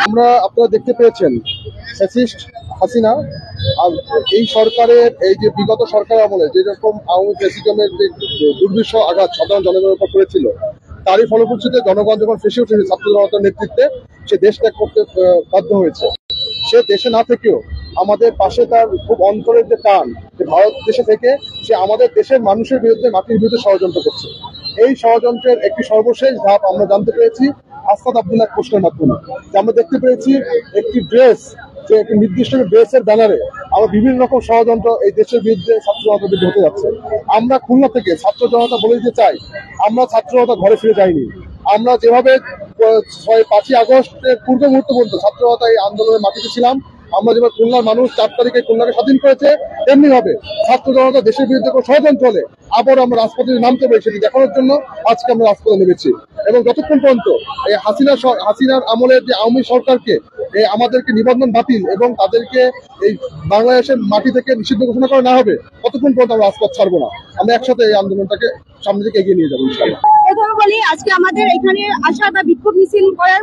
আমরা আপনারা দেখতে পেয়েছেন ফ্যাসিস্ট হাসিনা আর এই সরকারের এই যে বিগত সরকার আমলে যেরকম আওয়ামী ফ্যাসিজমের যে দুর্বিষহ আঘাত সাধারণ জনগণের উপর করেছিল, তারই ফলশ্রুতিতে জনগণ যখন ফেসে উঠেছে ছাত্র জনতার নেতৃত্বে, সে দেশ ত্যাগ করতে বাধ্য হয়েছে। সে দেশে না থেকেও আমাদের পাশে তার খুব অন্তরের যে টান, যে ভারত দেশে থেকে সে আমাদের দেশের মানুষের বিরুদ্ধে, মাটির বিরুদ্ধে ষড়যন্ত্র করছে। এই ষড়যন্ত্রের একটি সর্বশেষ ধাপ আমরা জানতে পেরেছি আসাদ আব্দুল্লাহ পোস্টের মাধ্যমে। আমরা দেখতে পেয়েছি একটি ড্রেস, যে একটি নির্দিষ্ট ড্রেসের ব্যানারে আমরা বিভিন্ন রকম ষড়যন্ত্র এই দেশের বিরুদ্ধে ছাত্র জনতার বিরুদ্ধে হতে যাচ্ছে। আমরা খুলনা থেকে ছাত্র জনতা বলে দিতে চাই, আমরা ছাত্র জনতা ঘরে ফিরে যাইনি। আমরা যেভাবে 5ই আগস্টের পূর্ব মুহূর্ত পর্যন্ত ছাত্র জনতা এই আন্দোলনের মাটিতে ছিলাম, আমরা যেভাবে খুলনার মানুষ 4 তারিখে খুলনাকে স্বাধীন করেছে, তেমনি ভাবে ছাত্র জনতা দেশের বিরুদ্ধে কোনো ষড়যন্ত্র হলে আবার আমরা রাজপথে নামতে পারি সেটি দেখানোর জন্য আজকে আমরা রাজপথে নেমেছি। এবং যতক্ষণ পর্যন্ত এই হাসিনার আমলের যে আওয়ামী সরকারকে আমাদেরকে নিবন্ধন বাতিল এবং তাদেরকে এই বাংলাদেশের মাটি থেকে নিষিদ্ধ ঘোষণা করা না হবে, ততক্ষণ পর্যন্ত আমরা রাজপথ ছাড়বো না। আমরা একসাথে এই আন্দোলনটাকে সামনে দিকে এগিয়ে নিয়ে যাবো ইনশাআল্লাহ। প্রথমে বলি, আজকে আমাদের এখানে আসা বা বিক্ষোভ মিছিল করার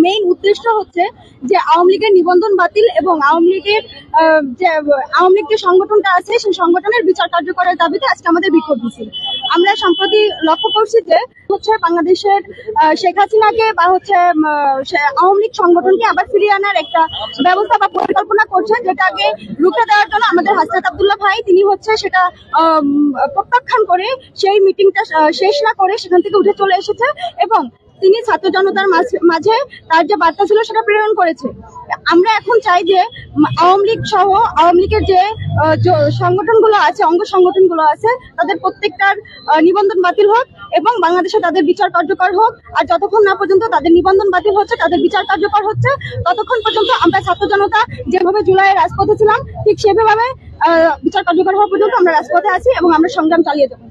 মেইন উদ্দেশ্য হচ্ছে যে আওয়ামী লীগের নিবন্ধন বাতিল এবং আওয়ামী লীগ যে সংগঠনটা আছে সেই সংগঠনের বিচার কার্যকরের দাবিতে আজকে আমাদের বিক্ষোভ মিছিল। আমরা সম্প্রতি লক্ষ্য করছি যে বাংলাদেশের শেখ হাসিনাকে বা আওয়ামী লীগ সংগঠনকে আবার ফিরিয়ে আনার একটা ব্যবস্থা বা পরিকল্পনা করছে, যেটাকে রুখে দেওয়ার জন্য আমাদের আসাদ আব্দুল্লাহ ভাই তিনি সেটা প্রত্যাখ্যান করে সেই মিটিংটা শেষ না করে সেখান থেকে উঠে চলে এসেছে এবং তিনি ছাত্র জনতার মাঝে তার যে বার্তা ছিল সেটা প্রেরণ করেছে। আমরা এখন চাই যে আওয়ামী লীগ সহ আওয়ামী লীগের যে সংগঠনগুলো আছে, অঙ্গ সংগঠনগুলো আছে, তাদের প্রত্যেকটার নিবন্ধন বাতিল হোক এবং বাংলাদেশে তাদের বিচার কার্যকর হোক। আর যতক্ষণ না পর্যন্ত তাদের নিবন্ধন বাতিল হচ্ছে, তাদের বিচার কার্যকর হচ্ছে, ততক্ষণ পর্যন্ত আমরা ছাত্র জনতা যেভাবে জুলাইয়ে রাজপথে ছিলাম ঠিক সেভাবে বিচার কার্যকর হওয়া পর্যন্ত আমরা রাজপথে আছি এবং আমরা সংগ্রাম চালিয়ে যাবো।